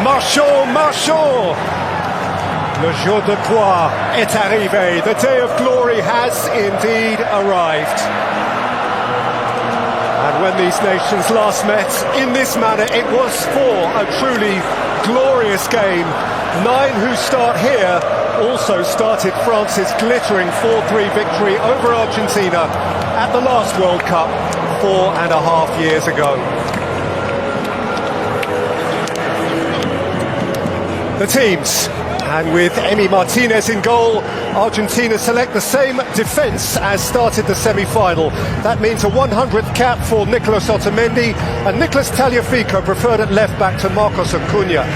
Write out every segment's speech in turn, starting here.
Marchons, marchons! Le jour de gloire est arrivé. The day of glory has indeed arrived. And when these nations last met in this manner, it was for a truly glorious game. 9 who start here also started France's glittering 4-3 victory over Argentina at the last World Cup 4.5 years ago. The teams, and with Emi Martinez in goal, Argentina select the same defence as started the semi-final. That means a 100th cap for Nicolas Otamendi, and Nicolas Tagliafico preferred at left-back to Marcos Acuna.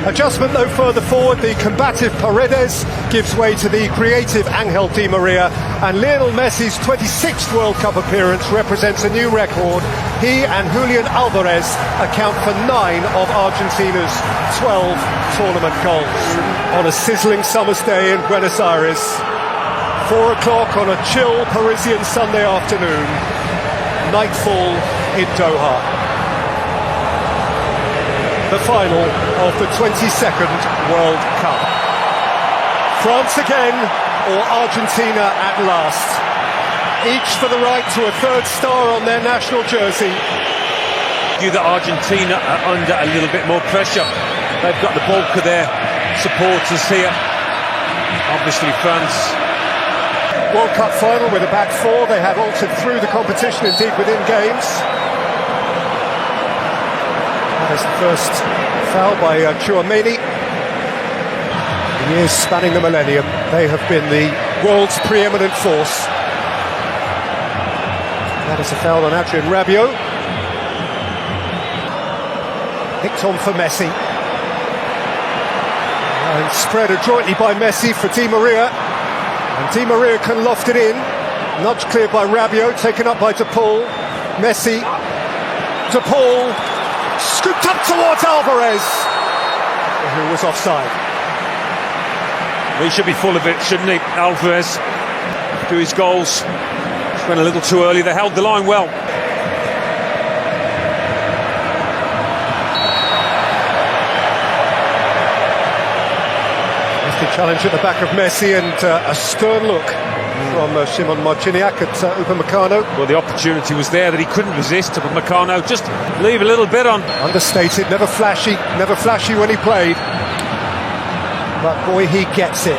Adjustment though further forward, the combative Paredes gives way to the creative Angel Di Maria, and Lionel Messi's 26th World Cup appearance represents a new record. He and Julian Alvarez account for 9 of Argentina's 12 tournament goals. On a sizzling summer's day in Buenos Aires, 4 o'clock on a chill Parisian Sunday afternoon, nightfall in Doha. The final of the 22nd World Cup. France again, or Argentina at last. Each for the right to a 3rd star on their national jersey. That Argentina are under a little bit more pressure. They've got the bulk of their supporters here. Obviously France. World Cup final with a back 4. They have altered through the competition, indeed within games. That is the first foul by Tchouaméni. In years spanning the millennium, they have been the world's preeminent force. That is a foul on Adrien Rabiot. Nicked on for Messi. And spread adroitly by Messi for Di Maria. And Di Maria can loft it in. Nudge cleared by Rabiot, taken up by De Paul. Messi. De Paul. Scooped up towards Alvarez, who was offside. He should be full of it, shouldn't he? Alvarez, to his goals. Just went a little too early. They held the line well. Nasty challenge at the back of Messi, and a stern look from Shimon Marciniak at Upamecano. Well, the opportunity was there that he couldn't resist. Upamecano just leave a little bit on. Understated, never flashy when he played. But boy, he gets it.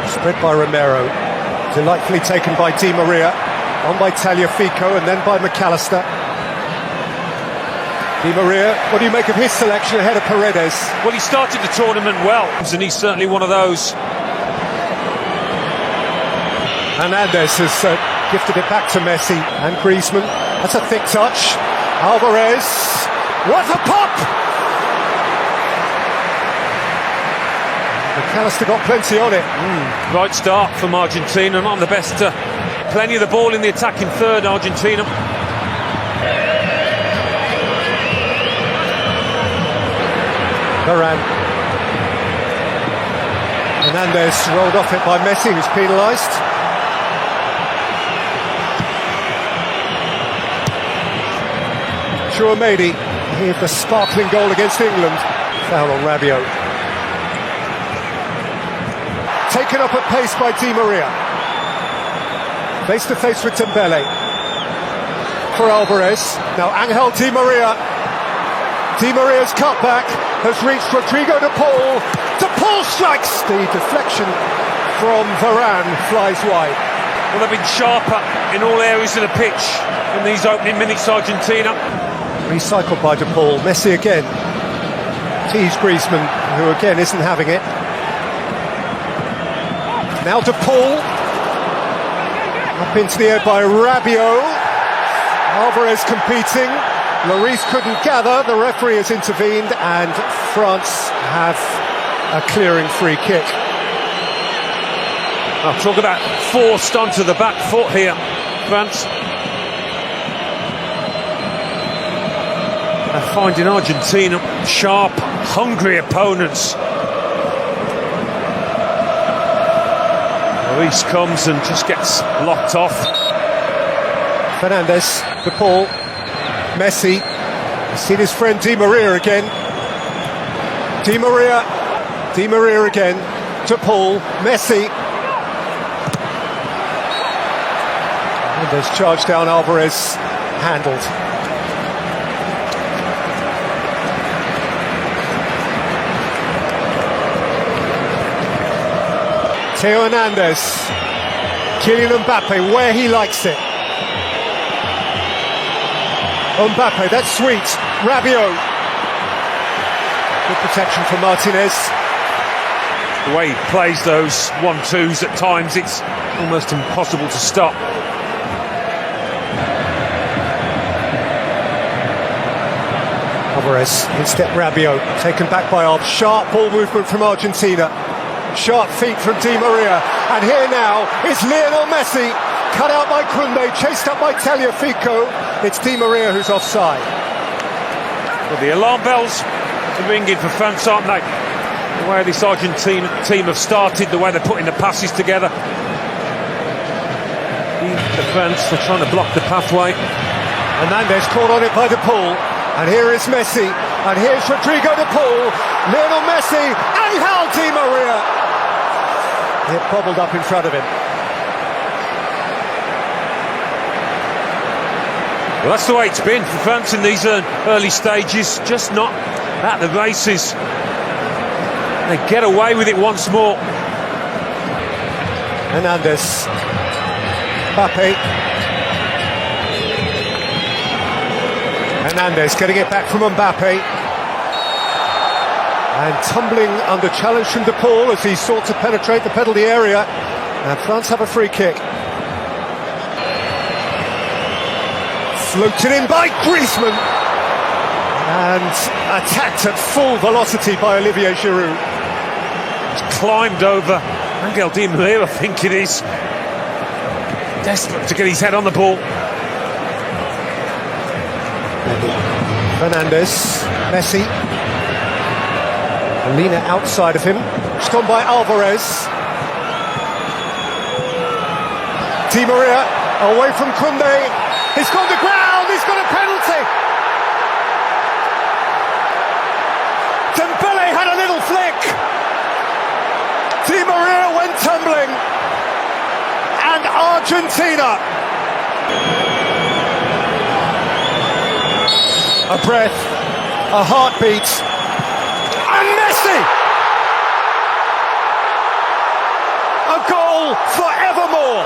Spread by Romero. Delightfully taken by Di Maria. On by Tagliafico and then by McAllister. Di Maria, what do you make of his selection ahead of Paredes? Well, he started the tournament well, and he's certainly one of those. Hernandez has gifted it back to Messi and Griezmann. That's a thick touch. Alvarez. What a pop! McAllister got plenty on it. Right start from Argentina, not the best. Plenty of the ball in the attacking third, Argentina. Varane. Hernandez rolled off it by Messi, who's penalised. Tchouaméni, he had the sparkling goal against England. Foul on Rabiot. Taken up at pace by Di Maria. Face to face with Dembele. For Alvarez. Now Angel Di Maria. Di Maria's cutback has reached Rodrigo De Paul. De Paul strikes! The deflection from Varane flies wide. Well, they've been sharper in all areas of the pitch in these opening minutes, Argentina. Recycled by De Paul. Messi again. Tees Griezmann, who again isn't having it. Now De Paul. Up into the air by Rabiot. Alvarez competing. Lloris couldn't gather. The referee has intervened, and France have a clearing free kick. I'll talk about forced onto the back foot here, France. They're finding Argentina sharp, hungry opponents. Lloris comes and just gets locked off. Fernandes, De Paul, Messi. He's seen his friend Di Maria again. Di Maria. Di Maria again to Paul. Messi. And there's charge down. Alvarez handled. Theo Hernandez. Kylian Mbappe where he likes it. Mbappe, that's sweet. Rabiot. Good protection from Martinez. The way he plays those 1-2s at times, it's almost impossible to stop. Alvarez, instep Rabiot, taken back by Alves. Sharp ball movement from Argentina. Sharp feet from Di Maria. And here now is Lionel Messi. Cut out by Koundé, chased up by Tagliafico. It's Di Maria who's offside. Well, the alarm bells are ringing for France, aren't they? The way this Argentine team have started, the way they're putting the passes together. The France are trying to block the pathway. Hernandez caught on it by De Paul. And here is Messi. And here's Rodrigo De Paul. Lionel Messi. Angel Di Maria. It bobbled up in front of him. Well, that's the way it's been for France in these early stages. Just not at the races. They get away with it once more. Hernandez. Mbappe. Hernandez getting it back from Mbappe. And tumbling under challenge from De Paul as he sought to penetrate the penalty area. And France have a free kick. Floated in by Griezmann. And attacked at full velocity by Olivier Giroud. He's climbed over Angel Di Maria, I think it is. Desperate to get his head on the ball. Fernandez, Messi. Molina outside of him. Just on by Alvarez. Di Maria away from Koundé. He's gone to ground. He's got a penalty. Dembele had a little flick. Di Maria went tumbling. And Argentina. A breath, a heartbeat, and Messi! A goal forevermore.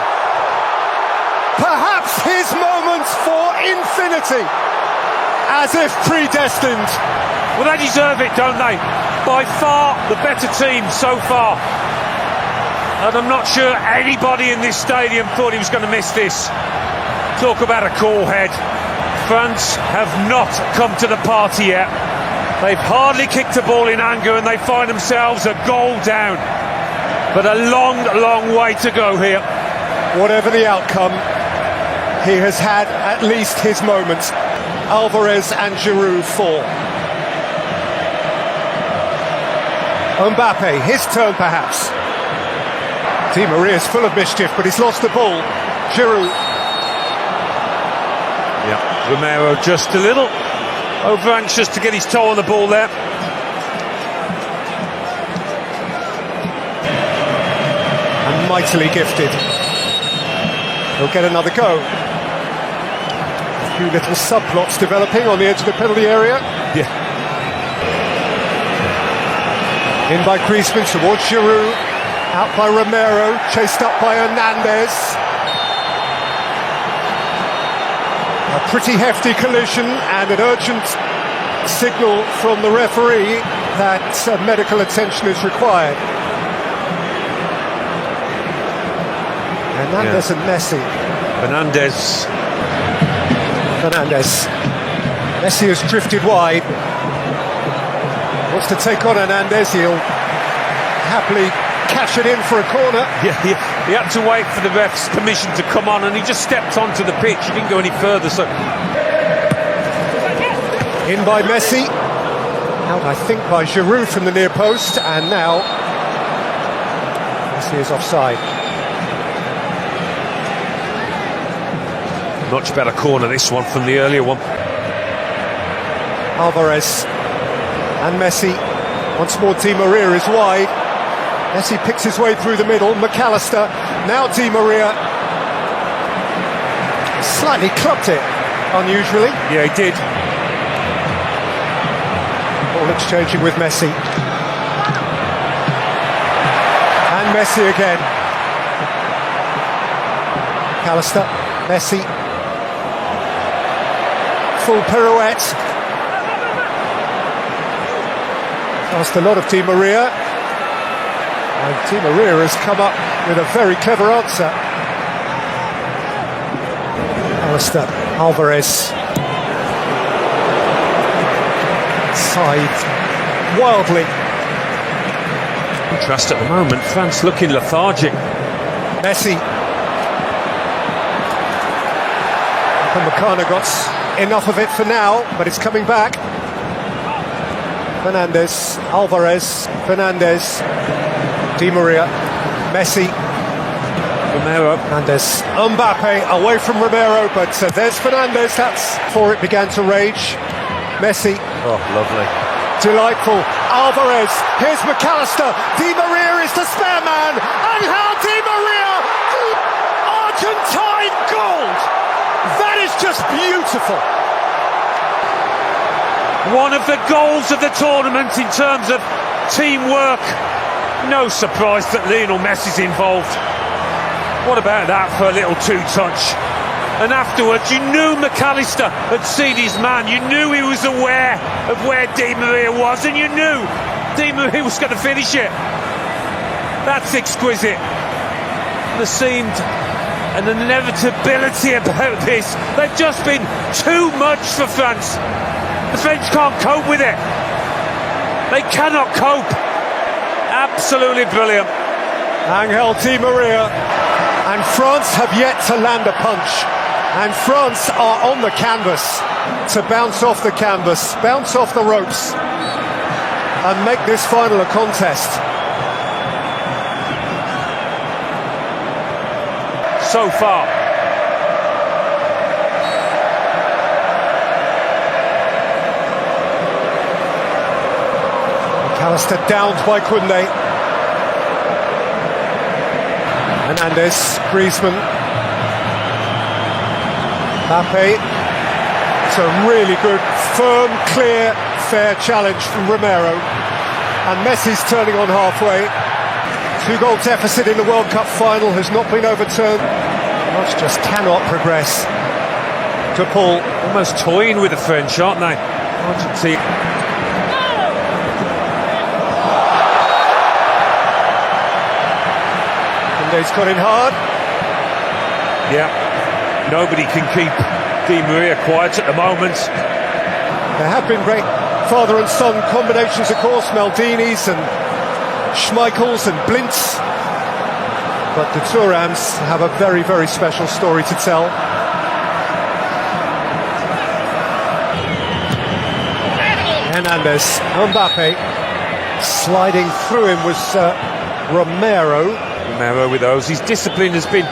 Perhaps his moments for infinity, as if predestined. Well, they deserve it, don't they? By far the better team so far. And I'm not sure anybody in this stadium thought he was going to miss this. Talk about a cool head. France have not come to the party yet. They've hardly kicked the ball in anger and they find themselves a goal down. But a long, long way to go here. Whatever the outcome, he has had at least his moments. Alvarez and Giroud fall. Mbappe, his turn perhaps. Di Maria's full of mischief, but he's lost the ball. Giroud. Yeah, Romero just a little over anxious to get his toe on the ball there. And mightily gifted. He'll get another go. A few little subplots developing on the edge of the penalty area. Yeah. In by Griezmann towards Giroud. Out by Romero, chased up by Hernandez. A pretty hefty collision and an urgent signal from the referee that medical attention is required. Hernandez and Messi. Fernandez. Messi has drifted wide. Wants to take on Hernandez. He'll happily catch it in for a corner. Yeah, he had to wait for the ref's permission to come on and he just stepped onto the pitch. He didn't go any further. So in by Messi. Out, I think, by Giroud from the near post. And now Messi is offside. Much better corner, this one, from the earlier one. Alvarez and Messi. Once more Di Maria is wide. Messi picks his way through the middle. McAllister, now Di Maria. Slightly clubbed it, unusually. Yeah, he did. Ball exchanging with Messi. And Messi again. McAllister, Messi. Full pirouette. Asked a lot of Di Maria. And Di Maria has come up with a very clever answer. Alistair Alvarez. Side wildly. Contrast at the moment, France looking lethargic. Messi. Upamecano got enough of it for now, but it's coming back. Fernandes, Alvarez, Fernandes, Di Maria, Messi, Romero, Fernandes, Mbappe away from Romero, but there's Fernandes. That's before it began to rage. Messi, oh lovely, delightful. Alvarez, here's McAllister. Di Maria is the spare man, and how Di Maria, Argentine gold. That is just beautiful. one of the goals of the tournament in terms of teamwork. No surprise that Lionel Messi's involved. What about that for a little two-touch? And afterwards, you knew McAllister had seen his man. You knew he was aware of where Di Maria was, and you knew Di Maria was going to finish it. That's exquisite. There seemed an inevitability about this. They've just been too much for France. The French can't cope with it. They cannot cope. Absolutely brilliant. Angel Di Maria. And France have yet to land a punch. And France are on the canvas to bounce off the canvas, bounce off the ropes, and make this final a contest. So far. McAllister downed by Koundé. Fernandes, Griezmann, Mbappe. It's a really good, firm, clear, fair challenge from Romero. And Messi's turning on halfway. 2-goal deficit in the World Cup final has not been overturned. France just cannot progress. To Paul. Almost toying with the French, aren't they? Argentina. He's got in hard. Yeah, nobody can keep Di Maria quiet at the moment. There have been great father and son combinations, of course, Maldini's and Schmeichels and Blintz. But the Thuram's have a very, very special story to tell. Hernandez, Mbappe, sliding through him was Romero. Romero with those. His discipline has been...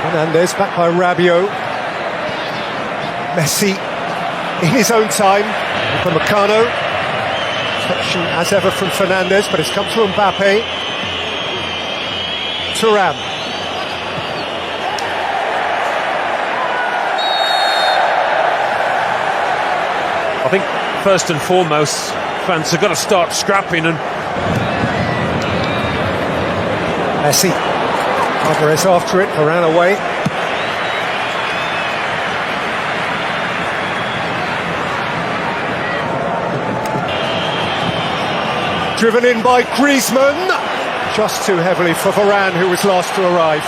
Fernandes back by Rabiot. Messi in his own time. Upamecano. Protection as ever from Fernandes, but it's come to Mbappe. Thuram. I think first and foremost, France have got to start scrapping and... Messi. Alvarez after it, ran away. Driven in by Griezmann. Just too heavily for Varane, who was last to arrive.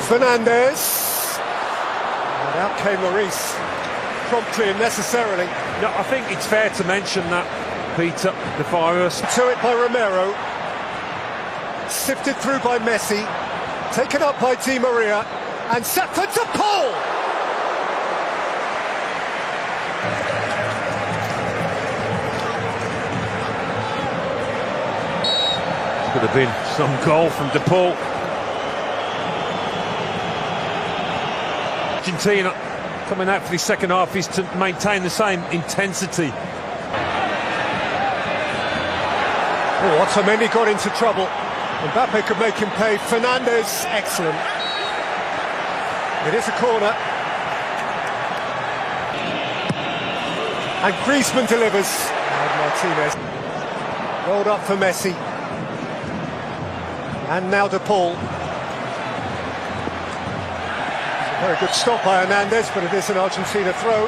Fernandes. And out came Maurice, promptly and necessarily. No, I think it's fair to mention that, Peter, the virus. To it by Romero. Sifted through by Messi. Taken up by Di Maria. And set for to Paul. Could have been Some goal from De Paul. Argentina coming out for the second half is to maintain the same intensity. Oh, Otamendi got into trouble. Mbappe could make him pay. Fernandes, excellent. It is a corner. And Griezmann delivers. And Martinez. Rolled up for Messi. And now De Paul. Very good stop by Hernandez, but it is an Argentina throw.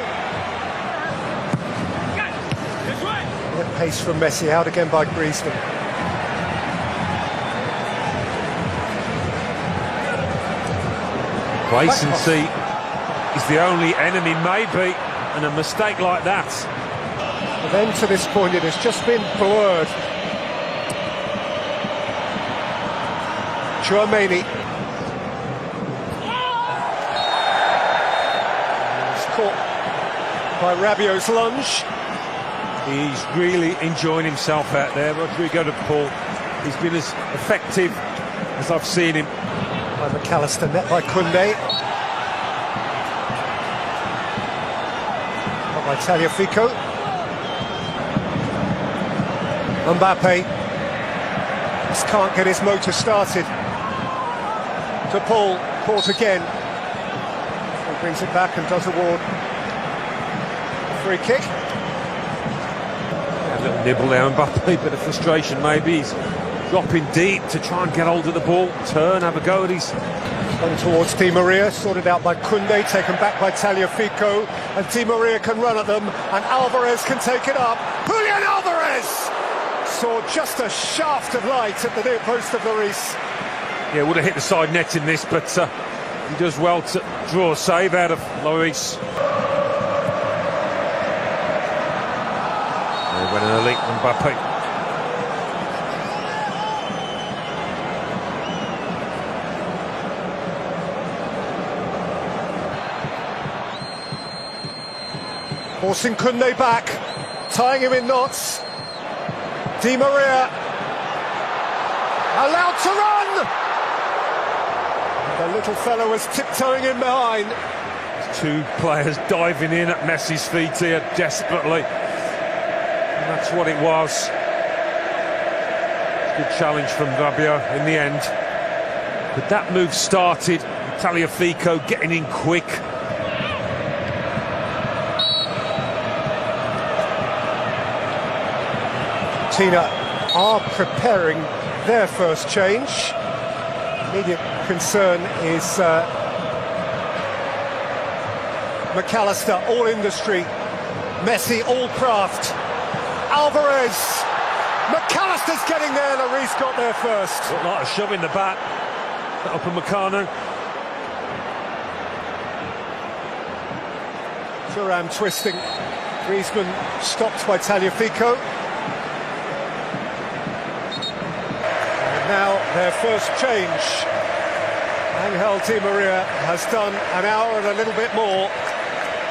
Good pace from Messi, out again by Griezmann. Complacency is the only enemy, maybe, and a mistake like that. But then to this point it has just been blurred. Tchouaméni. Caught by Rabiot's lunge. He's really enjoying himself out there, Rodrigo De Paul. He's been as effective as I've seen him. By McAllister, net by Koundé. Not by Tagliafico. Mbappe just can't get his motor started. De Paul caught again. He brings it back and does award a free kick. A little nibble there, Mbappe, bit of frustration maybe. He's dropping deep to try and get hold of the ball, turn, have a go at his... Going towards Di Maria, sorted out by Koundé, taken back by Tagliafico, and Di Maria can run at them, and Alvarez can take it up. Julian Alvarez saw just a shaft of light at the near post of Lloris. Yeah, would have hit the side net in this, but he does well to draw a save out of Lloris. They went early, Mbappe. Forcing Koundé back, tying him in knots. Di Maria allowed to run! The little fellow was tiptoeing in behind. Two players diving in at Messi's feet here desperately. And that's what it was. Good challenge from Rabiot in the end. But that move started, Tagliafico getting in quick. Argentina are preparing their first change. Immediate concern is McAllister, all industry. Messi, all craft. Alvarez. McAllister's getting there. Lloris got there first. Looked like a shove in the back. Up in Meccano. Thuram twisting. Griezmann stopped by Tagliafico. Now their first change. Angel Di Maria has done an hour and a little bit more,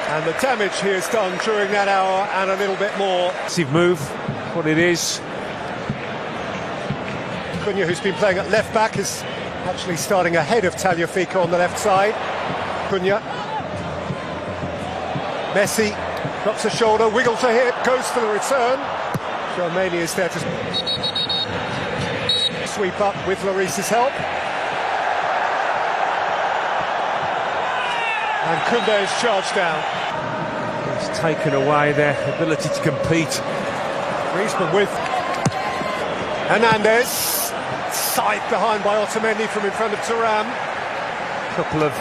and the damage he has done during that hour and a little bit more. Massive move, what it is. Cunha, who's been playing at left back, is actually starting ahead of Tagliafico on the left side. Cunha. Messi drops a shoulder, wiggles a hip, goes for the return. Tchouaméni is there to sweep up with Lloris's help. And Koundé is charged down. It's taken away their ability to compete. Griezmann with Hernandez. Side behind by Otamendi from in front of Thuram. A couple of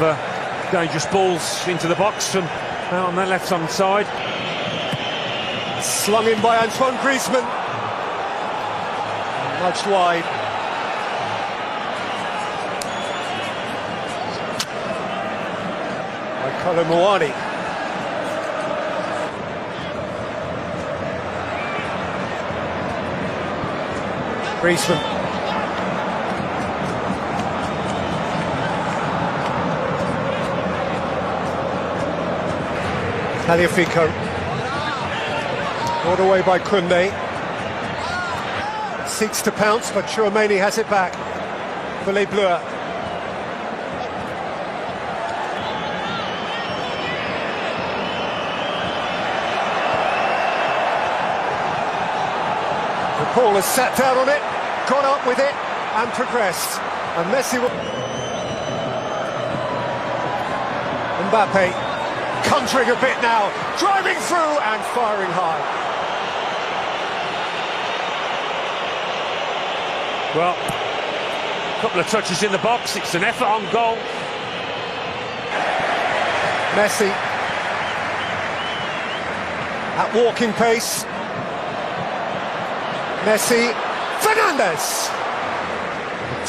dangerous balls into the box from on that left-hand side. Slung in by Antoine Griezmann. Nudged wide. By Kolo Muani. Griezmann. Tagliafico. Brought away by Koundé. Seeks to pounce, but Tchouaméni has it back. for Les Bleus. Paul has sat down on it, got up with it and progressed. And Messi will... Mbappe countering a bit now, driving through and firing high. Well, a couple of touches in the box, it's an effort on goal. Messi at walking pace. Messi, Fernandes.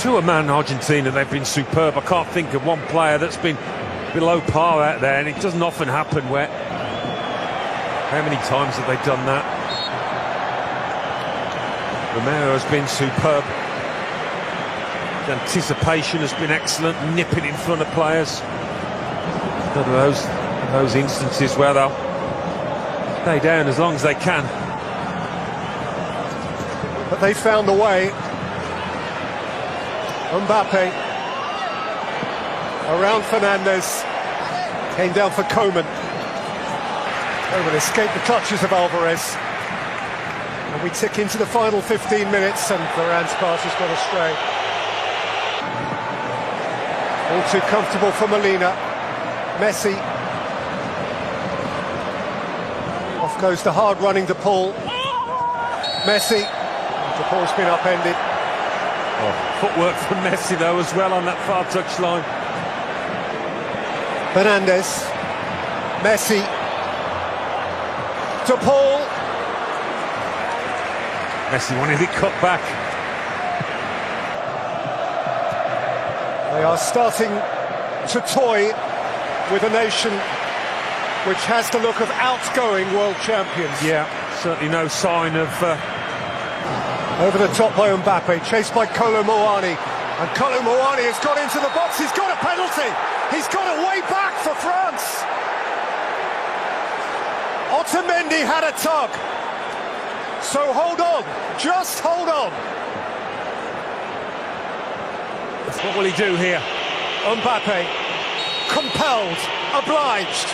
To a man, Argentina, they've been superb. I can't think of one player that's been below par out there, and it doesn't often happen. Where, how many times have they done that? Romero has been superb. The anticipation has been excellent, nipping in front of players. Another of those instances where they'll stay down as long as they can. But they found a way. Mbappe around Fernandes, came down for Coman. Coman escaped the clutches of Alvarez. And we tick into the final 15 minutes and Varane's pass has gone astray. All too comfortable for Molina. Messi. Off goes the hard running De Paul. Messi. De Paul's been upended. Oh, footwork from Messi though as well on that far touchline. Fernandes. Messi. De Paul. Messi wanted it cut back. They are starting to toy with a nation which has the look of outgoing world champions. Yeah, certainly no sign of... Over the top by Mbappe, chased by Kolo Muani. And Kolo Muani has got into the box, he's got a penalty! He's got a way back for France! Otamendi had a tug. So hold on, just hold on. What will he do here? Mbappe, compelled, obliged.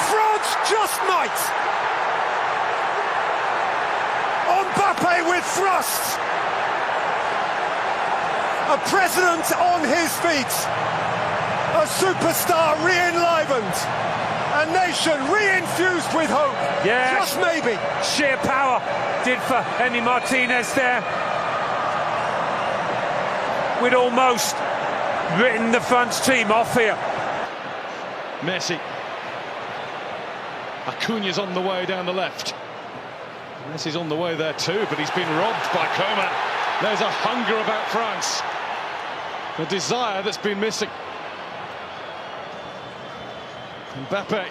France just might. Mbappe with thrust. A president on his feet. A superstar re-enlivened. A nation re-infused with hope. Yeah, just maybe. Sheer power did for Emi Martinez there. We'd almost written the France team off here. Messi. Acuña's on the way down the left. Messi's on the way there too, but he's been robbed by Coman. There's a hunger about France. A desire that's been missing. Mbappe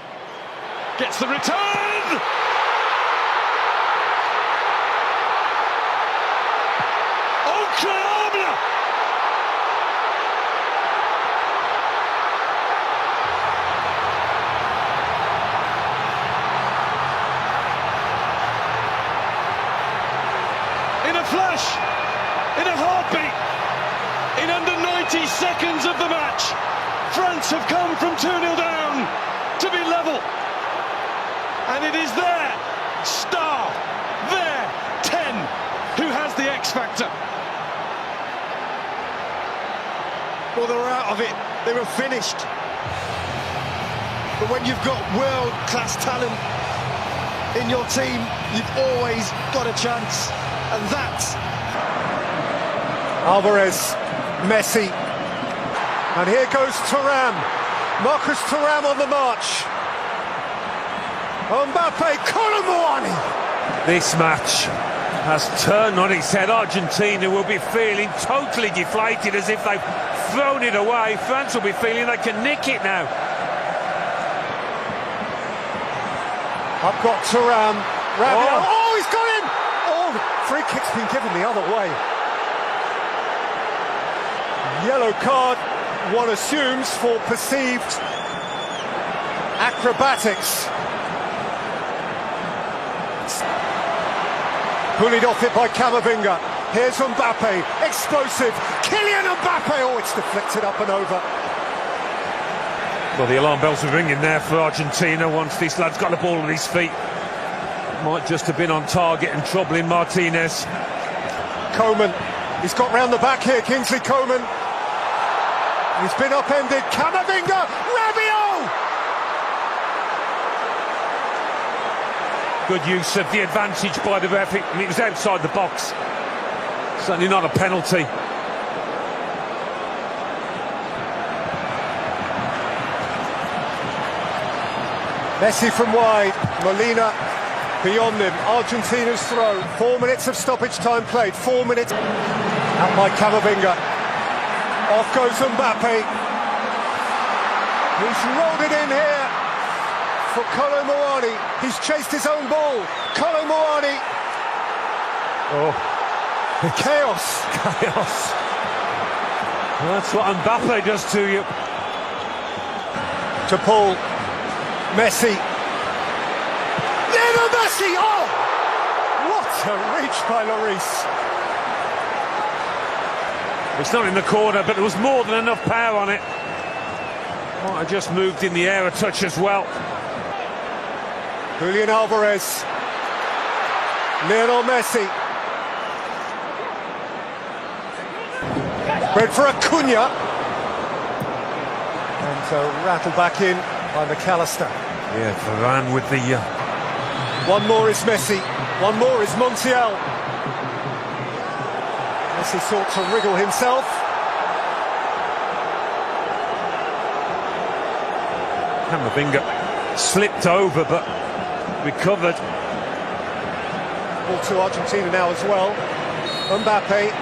gets the return! Incroyable! In a flash, in a heartbeat, in under 90 seconds of the match, France have come from 2-0 down to be level. And it is their star, their 10, who has the X factor. Well, they were out of it, they were finished. But when you've got world-class talent in your team, you've always got a chance. And that's Alvarez, Messi, and here goes Thuram. Marcus Thuram on the march. Mbappe, Kolo Muani. This match has turned on its head. Argentina will be feeling totally deflated as if they've thrown it away. France will be feeling they can nick it now. I've got Thuram. Oh, he's got him! Free kick's been given the other way. Yellow card, one assumes, for perceived acrobatics. Bullied off it by Camavinga. Here's Mbappe, explosive. Kylian Mbappe, oh, it's deflected up and over. Well, the alarm bells are ringing there for Argentina once this lad's got the ball at his feet. Might just have been on target and troubling Martinez. Coman, he's got round the back here, Kingsley Coman. He's been upended. Camavinga, Rabiot! Good use of the advantage by the ref. It was outside the box. Certainly not a penalty. Messi from wide, Molina beyond him. Argentina's throw. 4 minutes of stoppage time played. 4 minutes. Out by Camavinga. Off goes Mbappe. He's rolled it in here for Kolo Muani. He's chased his own ball. Kolo Muani. Oh, chaos. Chaos. That's what Mbappe does to you. To Paul. Messi. Lionel Messi! Oh! What a reach by Lloris. It's not in the corner, but there was more than enough power on it. Might have just moved in the air a touch as well. Julian Alvarez. Lionel Messi. Spread for Acuna. And rattled back in by McAllister. Yeah, Varane with the... One more is Messi. One more is Montiel. Messi sought to wriggle himself. Camavinga slipped over but recovered. Ball to Argentina now as well. Mbappe.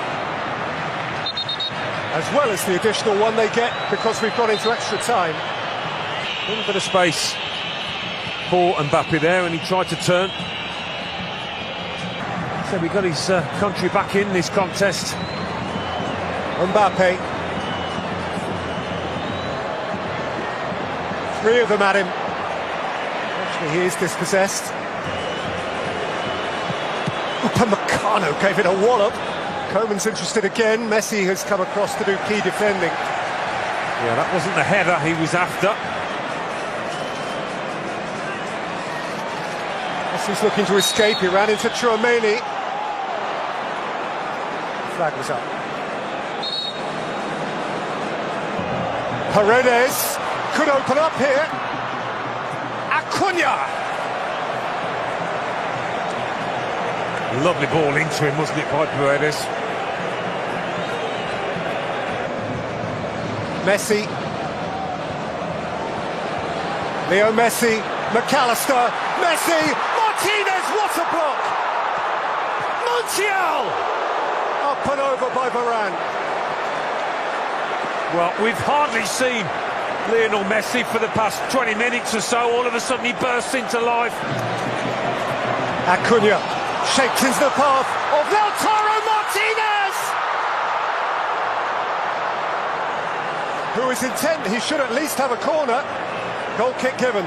As well as the additional one they get because we've gone into extra time. A little bit of space for Mbappe there, and he tried to turn. So we got his country back in this contest. Mbappe. 3 of them at him. Actually, he is dispossessed. Upamecano gave it a wallop. Coman's interested again. Messi has come across to do key defending. Yeah, that wasn't the header he was after. Messi's looking to escape. He ran into Tchouaméni. Flag was up. Paredes could open up here. Acuna. Lovely ball into him, wasn't it, by Paredes? Messi. Leo Messi. McAllister. Messi. Martinez. What a block. Montiel. Up and over by Varane. Well, we've hardly seen Lionel Messi for the past 20 minutes or so. All of a sudden he bursts into life. Acuna shaped into the path of Lautaro Martinez, who is intent he should at least have a corner. Goal kick given.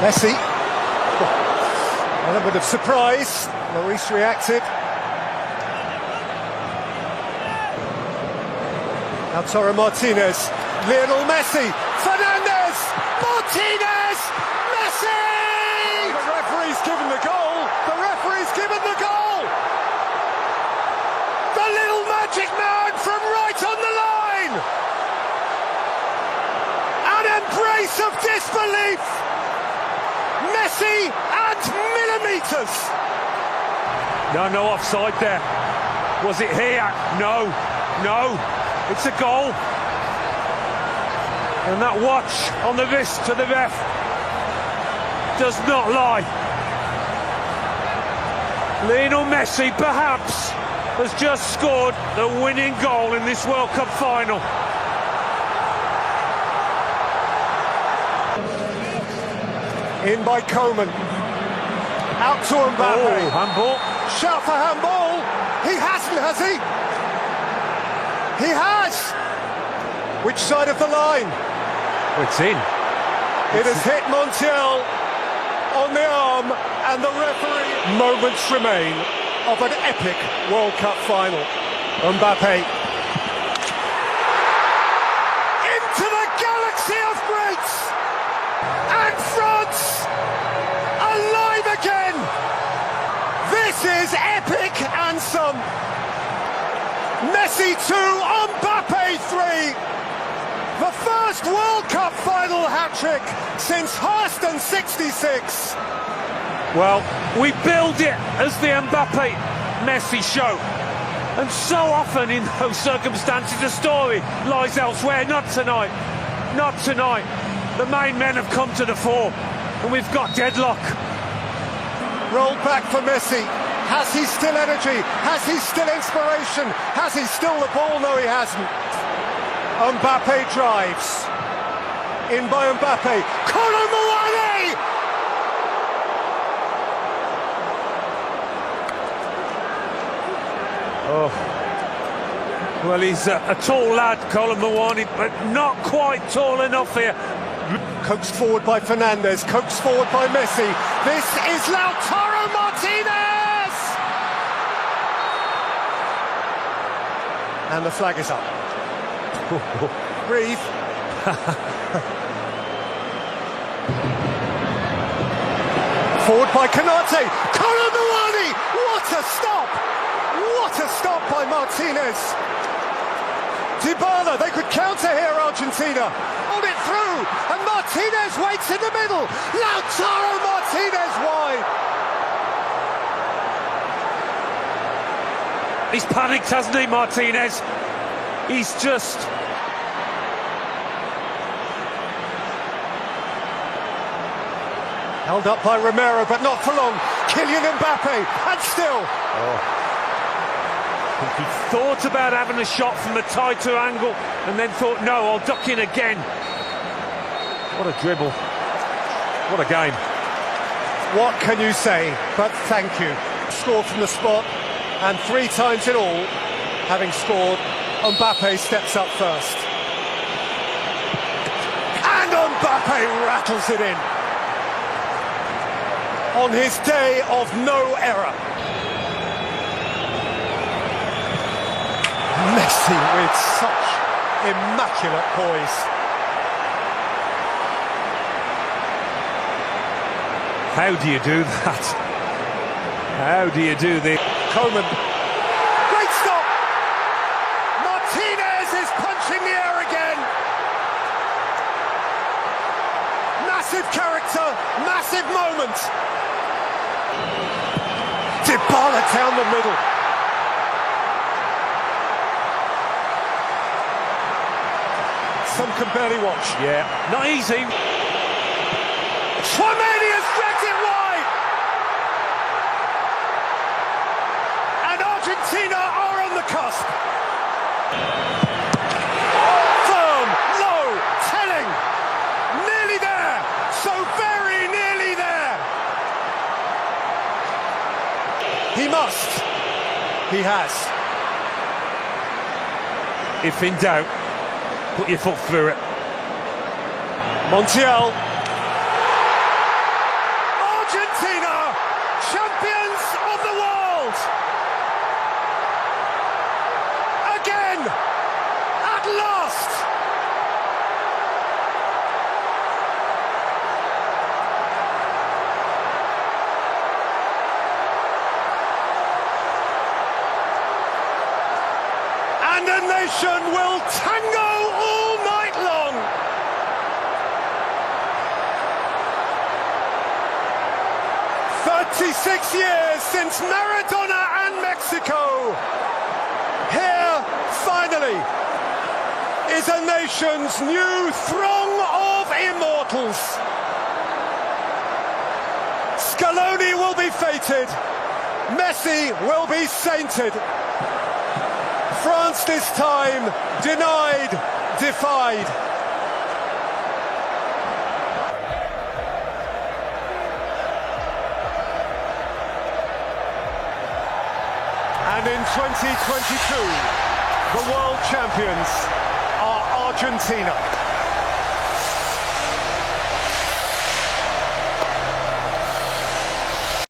Messi. Element of surprise. Lloris reacted. Lautaro Martinez. Lionel Messi. Fernandez. Martinez. Messi. The referee's given the goal. The referee's given the goal. The little magic man from right on the line. An embrace of disbelief. Messi at millimetres. No offside there. Was it here? No. It's a goal. And that watch on the wrist to the ref does not lie. Lionel Messi perhaps has just scored the winning goal in this World Cup final. In by Coman. Out to Mbappe. Oh, handball. Shout for handball. He hasn't, has he? He has. Which side of the line? Oh, it's in. It has hit Montiel. on the arm, and the referee. Moments remain of an epic World Cup final. Mbappe into the galaxy of greats, and France alive again. This is epic and some. Messi 2, Mbappe 3. The first World Cup final hat-trick since Harston 66. Well, we build it as the Mbappe-Messi show. And so often in those circumstances the story lies elsewhere. Not tonight. Not tonight. The main men have come to the fore and we've got deadlock. Rolled back for Messi. Has he still energy? Has he still inspiration? Has he still the ball? No, he hasn't. Mbappe drives. In by Mbappe. Colomboani! Oh. Well, he's a tall lad, Colomboani, but not quite tall enough here. Coaxed forward by Fernandes, coaxed forward by Messi. This is Lautaro Martinez! And the flag is up. Breathe. Forward by Canate. Colomboani! What a stop! What a stop by Martinez. Dybala, they could counter here, Argentina. Hold it through, and Martinez waits in the middle. Lautaro Martinez wide. He's panicked, hasn't he, Martinez? He's just... Held up by Romero, but not for long. Kylian Mbappe, and still. He thought about having a shot from a tighter angle, and then thought, no, I'll duck in again. What a dribble. What a game. What can you say but thank you? Scored from the spot, and 3 times in all, having scored, Mbappe steps up first. And Mbappe rattles it in. On his day of no error. Messi with such immaculate poise. How do you do that? How do you do this? Coman. Great stop! Martinez is punching the air again. Massive character, massive moment. Dybala down the middle. Some can barely watch. Yeah, not easy. Tchouaméni has dragged it wide. And Argentina are on the cusp. Firm, low, telling. Nearly there. So very nearly there. He must. He has. If in doubt, put your foot through it. Montiel. Argentina, champions of the world. Again, at last. And a nation will tango all night long. "36 years since Maradona and Mexico. Here, finally, is a nation's new throng of immortals. Scaloni will be fated. Messi will be sainted. France this time denied, defied. And in 2022, the world champions are Argentina.